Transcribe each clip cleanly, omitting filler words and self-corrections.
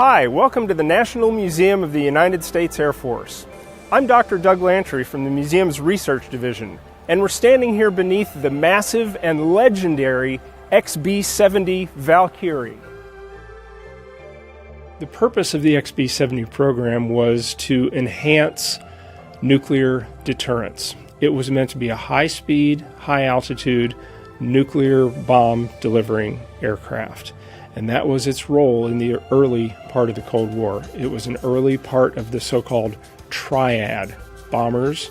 Hi, welcome to the National Museum of the United States Air Force. I'm Dr. Doug Lantry from the museum's Research Division, and we're standing here beneath the massive and legendary XB-70 Valkyrie. The purpose of the XB-70 program was to enhance nuclear deterrence. It was meant to be a high-speed, high-altitude, nuclear bomb delivering aircraft. And that was its role in the early part of the Cold War. It was an early part of the so-called triad: bombers,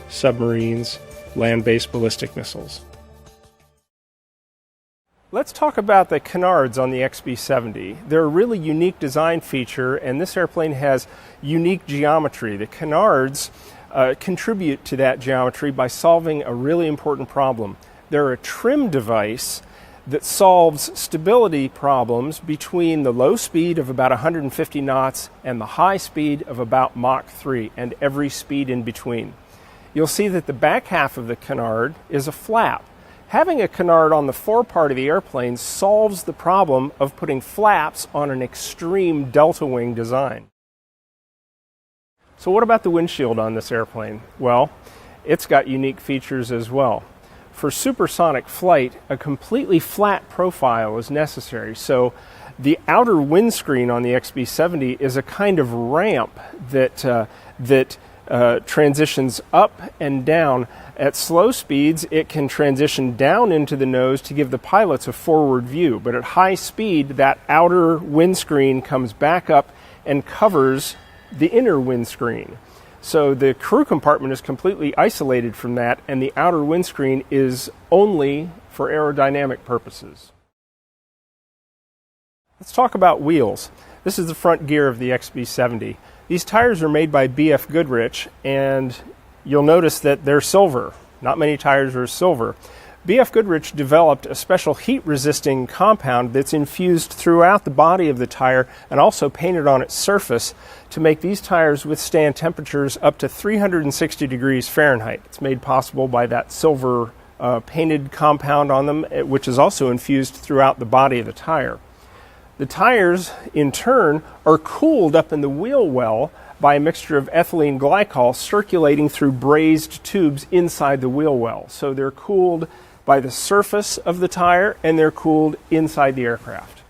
submarines, land-based ballistic missiles. Let's talk about the canards on the XB-70. They're a really unique design feature, and this airplane has unique geometry. The canards contribute to that geometry by solving a really important problem. They're a trim device that solves stability problems between the low speed of about 150 knots and the high speed of about Mach 3 and every speed in between. You'll see that the back half of the canard is a flap. Having a canard on the forepart of the airplane solves the problem of putting flaps on an extreme delta wing design. So what about the windshield on this airplane? Well, it's got unique features as well. For supersonic flight, a completely flat profile is necessary. So the outer windscreen on the XB-70 is a kind of ramp that transitions up and down. At slow speeds, it can transition down into the nose to give the pilots a forward view. But at high speed, that outer windscreen comes back up and covers the inner windscreen. So the crew compartment is completely isolated from that, and the outer windscreen is only for aerodynamic purposes. Let's talk about wheels. This is the front gear of the XB-70. These tires are made by B-F Goodrich, and you'll notice that they're silver. Not many tires are silver. B-F Goodrich developed a special heat-resisting compound that's infused throughout the body of the tire and also painted on its surface to make these tires withstand temperatures up to 360 degrees Fahrenheit. It's made possible by that silver painted compound on them, which is also infused throughout the body of the tire. The tires, in turn, are cooled up in the wheel well by a mixture of ethylene glycol circulating through brazed tubes inside the wheel well. So they're cooled by the surface of the tire, and they're cooled inside the aircraft.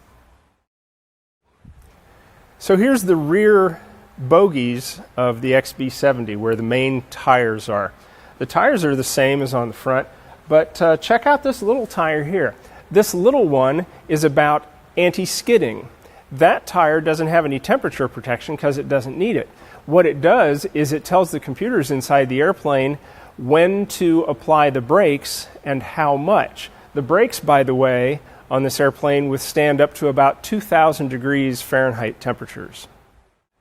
So here's the rear bogies of the XB-70, where the main tires are. The tires are the same as on the front, but check out this little tire here. This little one is about anti-skidding. That tire doesn't have any temperature protection because it doesn't need it. What it does is it tells the computers inside the airplane when to apply the brakes and how much. The brakes, by the way, on this airplane withstand up to about 2,000 degrees Fahrenheit temperatures.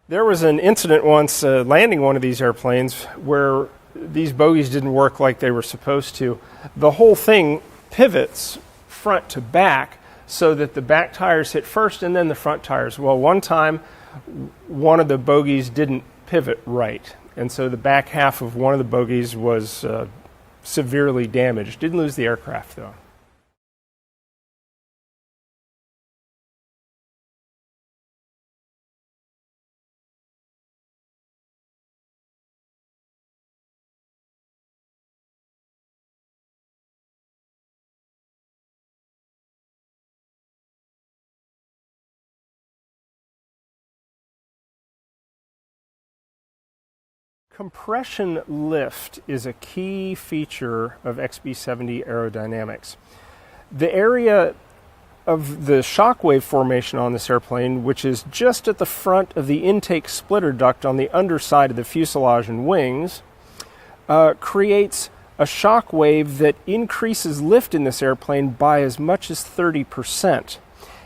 There was an incident once landing one of these airplanes where these bogies didn't work like they were supposed to. The whole thing pivots front to back so that the back tires hit first and then the front tires. Well, one time, one of the bogies didn't pivot right, and so the back half of one of the bogies was severely damaged. Didn't lose the aircraft, though. Compression lift is a key feature of XB-70 aerodynamics. The area of the shockwave formation on this airplane, which is just at the front of the intake splitter duct on the underside of the fuselage and wings, creates a shockwave that increases lift in this airplane by as much as 30%.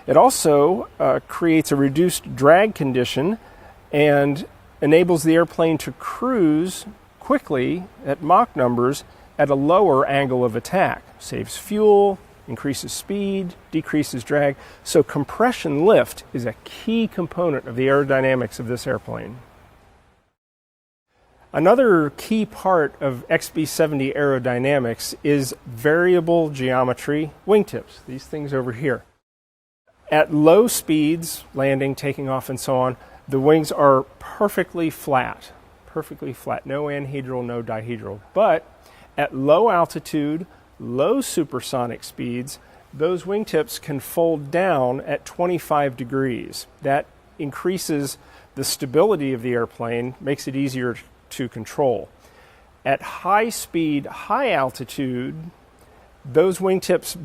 It also creates a reduced drag condition and enables the airplane to cruise quickly at Mach numbers at a lower angle of attack. Saves fuel, increases speed, decreases drag. So compression lift is a key component of the aerodynamics of this airplane. Another key part of XB-70 aerodynamics is variable geometry wingtips, these things over here. At low speeds, landing, taking off, and so on, the wings are perfectly flat, no anhedral, no dihedral. But at low altitude, low supersonic speeds, those wingtips can fold down at 25 degrees. That increases the stability of the airplane, makes it easier to control. At high speed, high altitude, those wingtips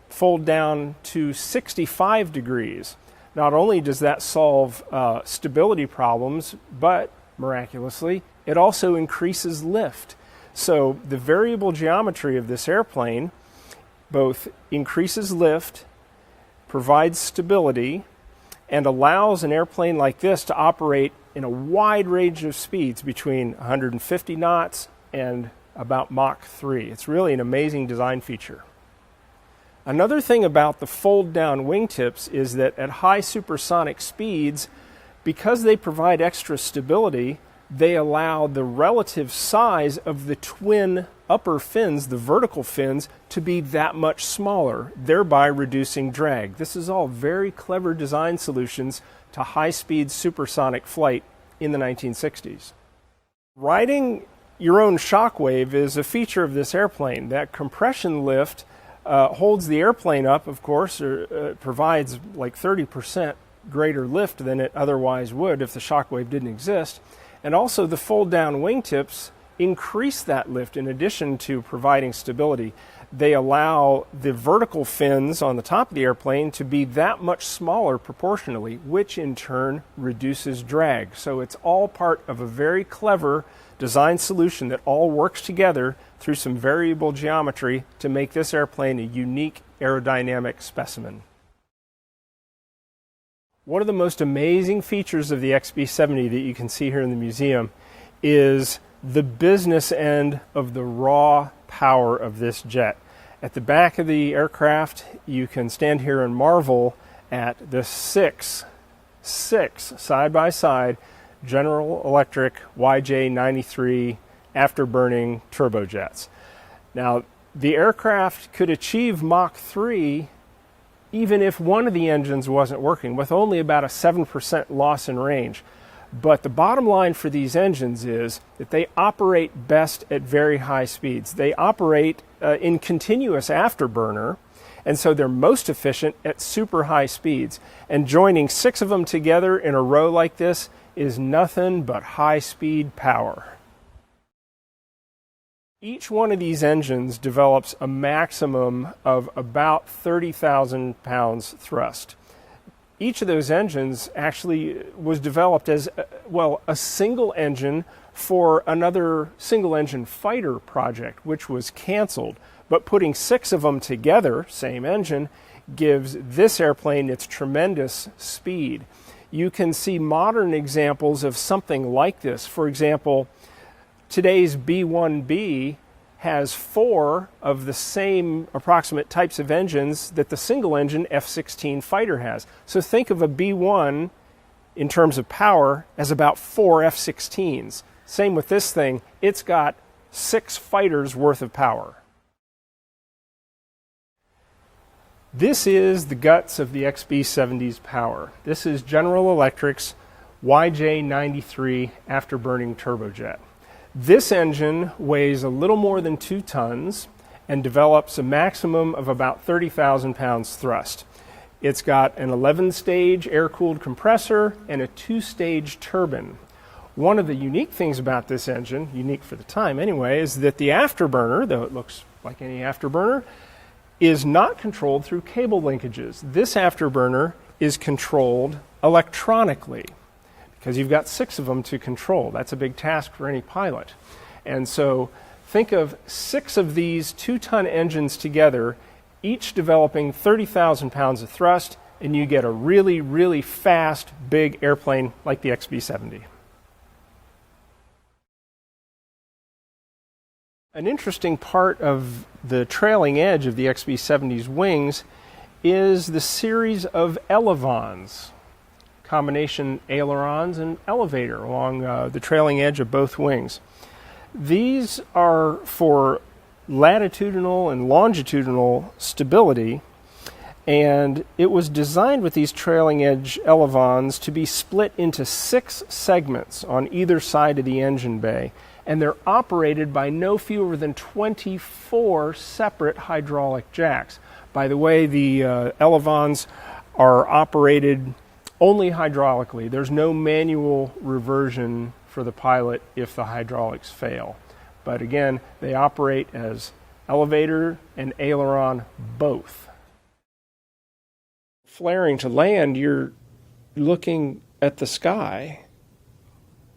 fold down to 65 degrees. Not only does that solve stability problems, but miraculously, it also increases lift. So the variable geometry of this airplane both increases lift, provides stability, and allows an airplane like this to operate in a wide range of speeds between 150 knots and about Mach 3. It's really an amazing design feature. Another thing about the fold-down wingtips is that at high supersonic speeds, because they provide extra stability, they allow the relative size of the twin upper fins, the vertical fins, to be that much smaller, thereby reducing drag. This is all very clever design solutions to high-speed supersonic flight in the 1960s. Riding your own shockwave is a feature of this airplane. That compression lift holds the airplane up, of course, or provides like 30% greater lift than it otherwise would if the shockwave didn't exist. And also the fold-down wingtips increase that lift in addition to providing stability. They allow the vertical fins on the top of the airplane to be that much smaller proportionally, which in turn reduces drag. So it's all part of a very clever design solution that all works together through some variable geometry to make this airplane a unique aerodynamic specimen. One of the most amazing features of the XB-70 that you can see here in the museum is the business end of the raw power of this jet. At the back of the aircraft, you can stand here and marvel at the six side-by-side General Electric YJ-93 afterburning turbojets. Now, the aircraft could achieve Mach 3 even if one of the engines wasn't working, with only about a 7% loss in range. But the bottom line for these engines is that they operate best at very high speeds. They operate in continuous afterburner, and so they're most efficient at super high speeds. And joining 6 of them together in a row like this is nothing but high-speed power. Each one of these engines develops a maximum of about 30,000 pounds thrust. Each of those engines actually was developed as, a single engine for another single-engine fighter project, which was canceled. But putting 6 of them together, same engine, gives this airplane its tremendous speed. You can see modern examples of something like this. For example, today's B-1B has 4 of the same approximate types of engines that the single-engine F-16 fighter has. So think of a B-1 in terms of power as about 4 F-16s. Same with this thing. It's got 6 fighters worth of power. This is the guts of the XB-70's power. This is General Electric's YJ-93 afterburning turbojet. This engine weighs a little more than 2 tons and develops a maximum of about 30,000 pounds thrust. It's got an 11-stage air-cooled compressor and a 2-stage turbine. One of the unique things about this engine, unique for the time anyway, is that the afterburner, though it looks like any afterburner, is not controlled through cable linkages. This afterburner is controlled electronically because you've got 6 of them to control. That's a big task for any pilot. And so think of 6 of these 2-ton engines together, each developing 30,000 pounds of thrust, and you get a really, really fast, big airplane like the XB-70. An interesting part of the trailing edge of the XB-70's wings is the series of elevons, combination ailerons and elevator along the trailing edge of both wings. These are for latitudinal and longitudinal stability, And it was designed with these trailing edge elevons to be split into 6 segments on either side of the engine bay. And they're operated by no fewer than 24 separate hydraulic jacks. By the way, the elevons are operated only hydraulically. There's no manual reversion for the pilot if the hydraulics fail. But again, they operate as elevator and aileron both. Flaring to land, you're looking at the sky.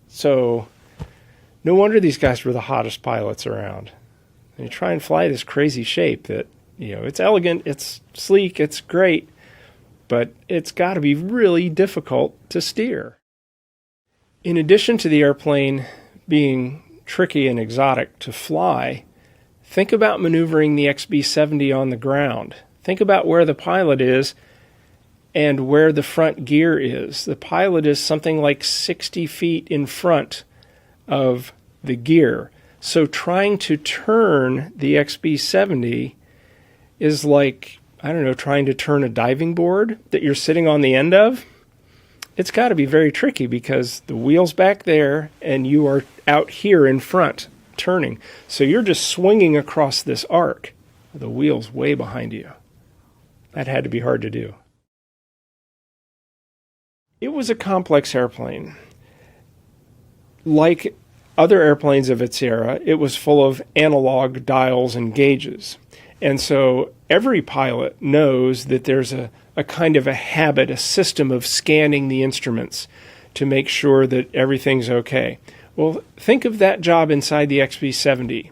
So no wonder these guys were the hottest pilots around. And you try and fly this crazy shape that, it's elegant, it's sleek, it's great, but it's got to be really difficult to steer. In addition to the airplane being tricky and exotic to fly, think about maneuvering the XB-70 on the ground. Think about where the pilot is and where the front gear is. The pilot is something like 60 feet in front of the gear. So trying to turn the XB-70 is like, trying to turn a diving board that you're sitting on the end of. It's got to be very tricky because the wheel's back there and you are out here in front turning. So you're just swinging across this arc. The wheel's way behind you. That had to be hard to do. It was a complex airplane. Like other airplanes of its era, it was full of analog dials and gauges. And so every pilot knows that there's a kind of a habit, a system of scanning the instruments to make sure that everything's okay. Well, think of that job inside the XB-70.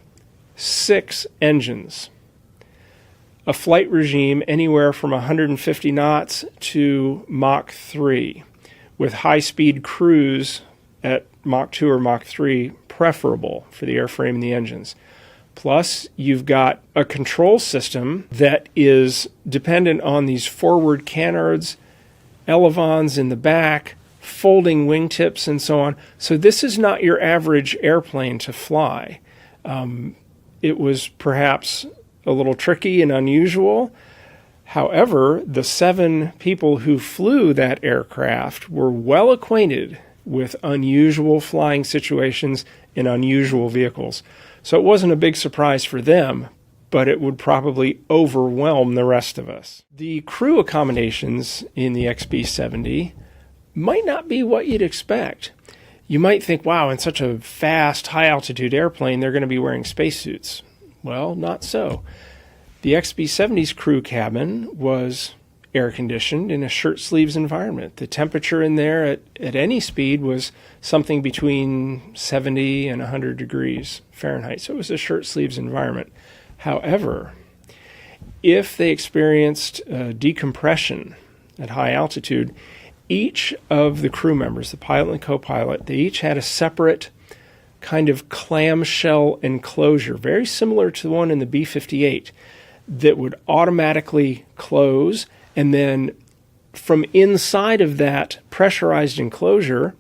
6 engines. A flight regime anywhere from 150 knots to Mach 3. With high-speed cruise at Mach 2 or Mach 3 preferable for the airframe and the engines. Plus, you've got a control system that is dependent on these forward canards, elevons in the back, folding wingtips, and so on. So this is not your average airplane to fly. It was perhaps a little tricky and unusual. However, the 7 people who flew that aircraft were well acquainted with unusual flying situations in unusual vehicles. So it wasn't a big surprise for them, but it would probably overwhelm the rest of us. The crew accommodations in the XB-70 might not be what you'd expect. You might think, wow, in such a fast, high-altitude airplane, they're going to be wearing spacesuits. Well, not so. The XB-70's crew cabin was air-conditioned in a shirt-sleeves environment. The temperature in there at any speed was something between 70 and 100 degrees Fahrenheit. So it was a shirt-sleeves environment. However, if they experienced decompression at high altitude, each of the crew members, the pilot and co-pilot, they each had a separate kind of clamshell enclosure, very similar to the one in the B-58, that would automatically close, and then from inside of that pressurized enclosure,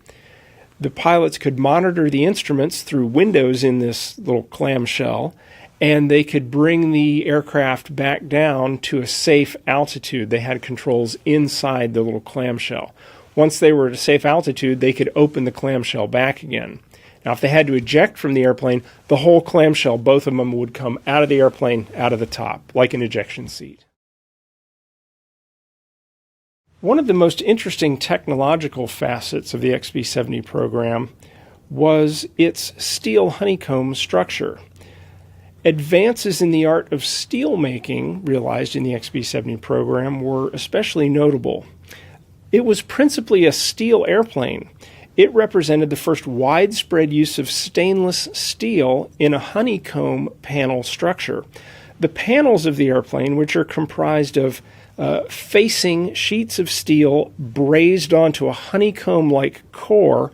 the pilots could monitor the instruments through windows in this little clamshell, and they could bring the aircraft back down to a safe altitude. They had controls inside the little clamshell. Once they were at a safe altitude, they could open the clamshell back again. Now, if they had to eject from the airplane, the whole clamshell, both of them, would come out of the airplane, out of the top, like an ejection seat. One of the most interesting technological facets of the XB-70 program was its steel honeycomb structure. Advances in the art of steel making realized in the XB-70 program were especially notable. It was principally a steel airplane. It represented the first widespread use of stainless steel in a honeycomb panel structure. The panels of the airplane, which are comprised of facing sheets of steel brazed onto a honeycomb-like core,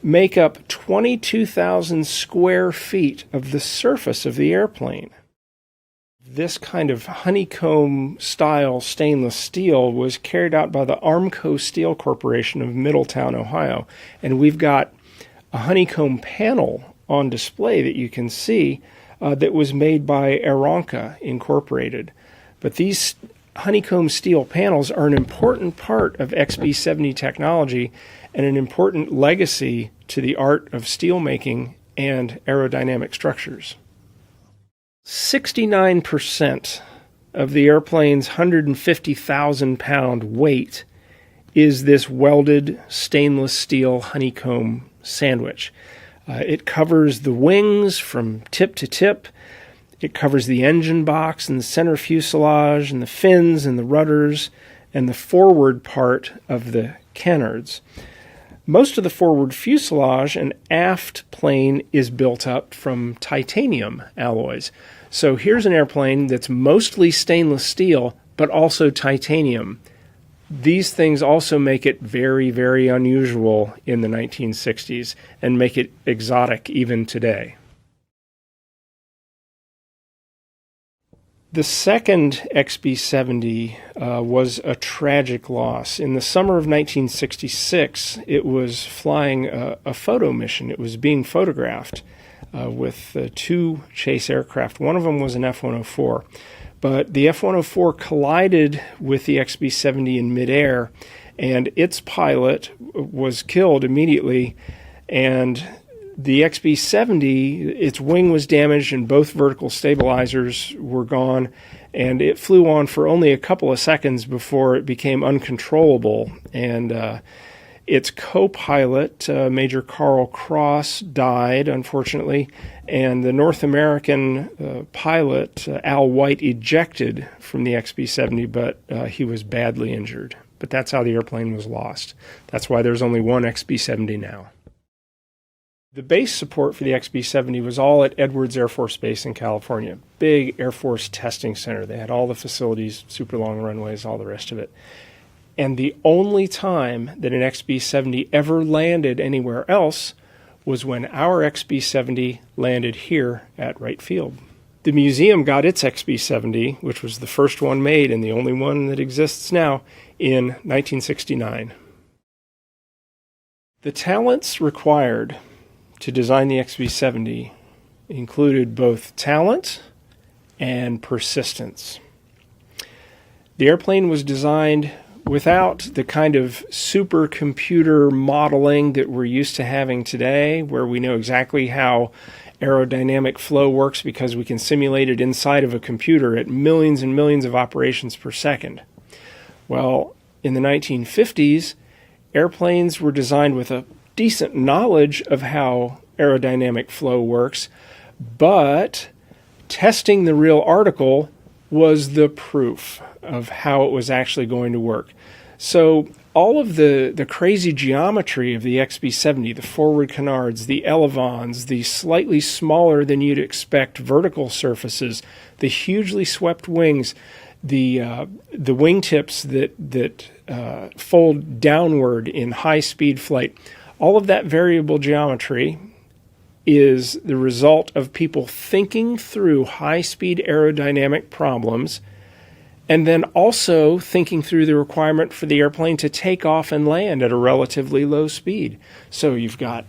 make up 22,000 square feet of the surface of the airplane. This kind of honeycomb-style stainless steel was carried out by the Armco Steel Corporation of Middletown, Ohio. And we've got a honeycomb panel on display that you can see that was made by Aeronca Incorporated. But these honeycomb steel panels are an important part of XB-70 technology and an important legacy to the art of steelmaking and aerodynamic structures. 69% of the airplane's 150,000-pound weight is this welded stainless steel honeycomb sandwich. It covers the wings from tip to tip. It covers the engine box and the center fuselage and the fins and the rudders and the forward part of the canards. Most of the forward fuselage and aft plane is built up from titanium alloys. So here's an airplane that's mostly stainless steel, but also titanium. These things also make it very, very unusual in the 1960s and make it exotic even today. The second XB-70 was a tragic loss. In the summer of 1966, it was flying a photo mission. It was being photographed with two chase aircraft. One of them was an F-104. But the F-104 collided with the XB-70 in midair, and its pilot was killed immediately, and the XB-70, its wing was damaged and both vertical stabilizers were gone, and it flew on for only a couple of seconds before it became uncontrollable. And its co-pilot, Major Carl Cross, died, unfortunately, and the North American pilot, Al White, ejected from the XB-70, but he was badly injured. But that's how the airplane was lost. That's why there's only one XB-70 now. The base support for the XB-70 was all at Edwards Air Force Base in California. Big Air Force testing center. They had all the facilities, super long runways, all the rest of it. And the only time that an XB-70 ever landed anywhere else was when our XB-70 landed here at Wright Field. The museum got its XB-70, which was the first one made and the only one that exists now, in 1969. The talents required to design the XB-70 included both talent and persistence. The airplane was designed without the kind of supercomputer modeling that we're used to having today, where we know exactly how aerodynamic flow works because we can simulate it inside of a computer at millions and millions of operations per second. Well, in the 1950s, airplanes were designed with a decent knowledge of how aerodynamic flow works, but testing the real article was the proof of how it was actually going to work. So all of the crazy geometry of the XB-70, the forward canards, the elevons, the slightly smaller than you'd expect vertical surfaces, the hugely swept wings, the wingtips that fold downward in high-speed flight, all of that variable geometry is the result of people thinking through high-speed aerodynamic problems and then also thinking through the requirement for the airplane to take off and land at a relatively low speed. So you've got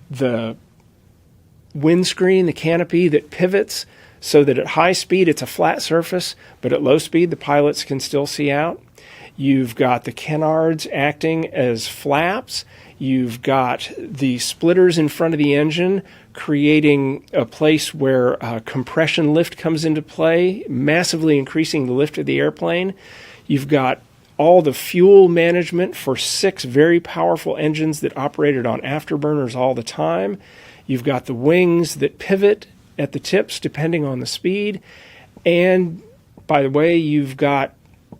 the windscreen, the canopy that pivots so that at high speed it's a flat surface, but at low speed the pilots can still see out. You've got the canards acting as flaps. You've got the splitters in front of the engine creating a place where compression lift comes into play, massively increasing the lift of the airplane. You've got all the fuel management for 6 very powerful engines that operated on afterburners all the time. You've got the wings that pivot at the tips depending on the speed. And by the way, you've got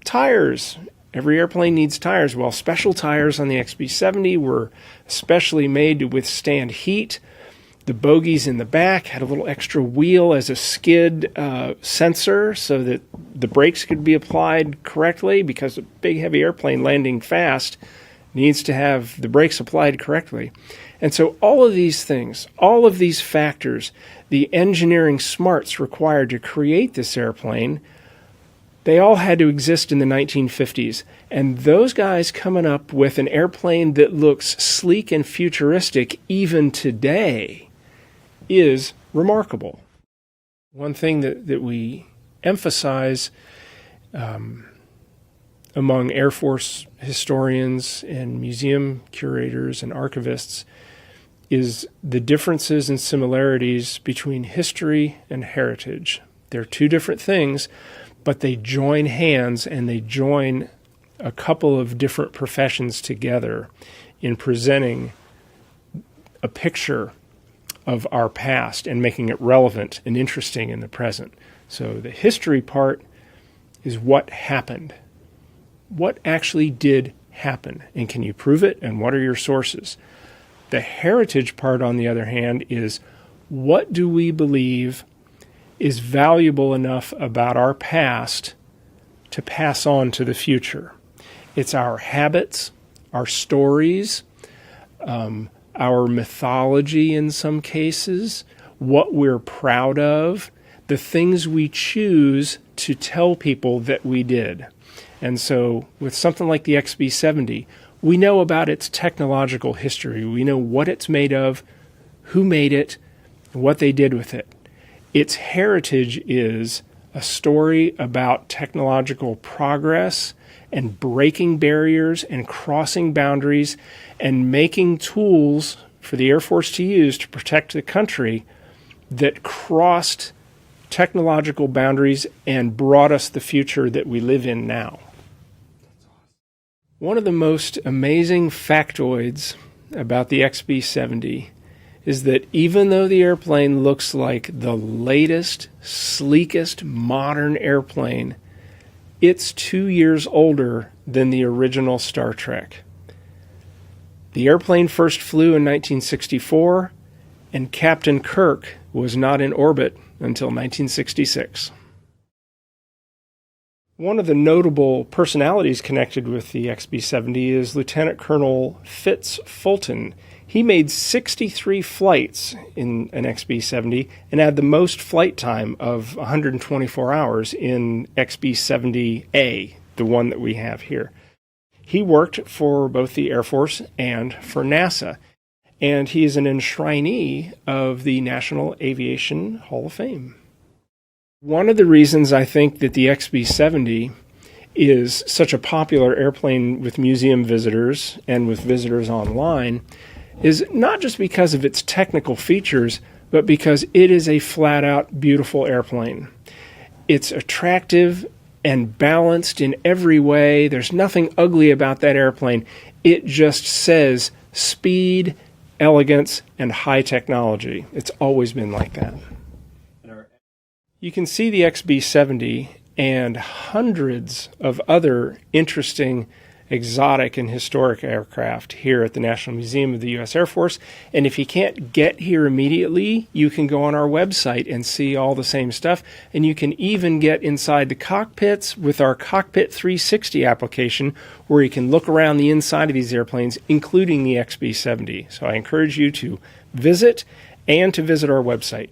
tires. Every airplane needs tires. Well, special tires on the XB-70 were specially made to withstand heat. The bogies in the back had a little extra wheel as a skid sensor so that the brakes could be applied correctly, because a big, heavy airplane landing fast needs to have the brakes applied correctly. And so all of these things, all of these factors, the engineering smarts required to create this airplane, they all had to exist in the 1950s. And those guys coming up with an airplane that looks sleek and futuristic even today is remarkable. One thing that we emphasize among Air Force historians and museum curators and archivists is the differences and similarities between history and heritage. They're two different things, but they join hands and they join a couple of different professions together in presenting a picture of our past and making it relevant and interesting in the present. So the history part is what happened. What actually did happen? And can you prove it? And what are your sources? The heritage part, on the other hand, is what do we believe is valuable enough about our past to pass on to the future? It's our habits, our stories, our mythology in some cases, what we're proud of, the things we choose to tell people that we did. And so with something like the XB-70, we know about its technological history. We know what it's made of, who made it, what they did with it. Its heritage is a story about technological progress and breaking barriers and crossing boundaries and making tools for the Air Force to use to protect the country that crossed technological boundaries and brought us the future that we live in now. One of the most amazing factoids about the XB-70 is that even though the airplane looks like the latest, sleekest modern airplane, it's 2 years older than the original Star Trek. The airplane first flew in 1964, and Captain Kirk was not in orbit until 1966. One of the notable personalities connected with the XB-70 is Lieutenant Colonel Fitz Fulton. He made 63 flights in an XB-70 and had the most flight time of 124 hours in XB-70A, the one that we have here. He worked for both the Air Force and for NASA, and he is an enshrinee of the National Aviation Hall of Fame. One of the reasons I think that the XB-70 is such a popular airplane with museum visitors and with visitors online is not just because of its technical features, but because it is a flat-out beautiful airplane. It's attractive and balanced in every way. There's nothing ugly about that airplane. It just says speed, elegance, and high technology. It's always been like that. You can see the XB-70 and hundreds of other interesting, exotic, and historic aircraft here at the National Museum of the U.S. Air Force. And if you can't get here immediately, you can go on our website and see all the same stuff. And you can even get inside the cockpits with our Cockpit 360 application, where you can look around the inside of these airplanes, including the XB-70. So I encourage you to visit and to visit our website.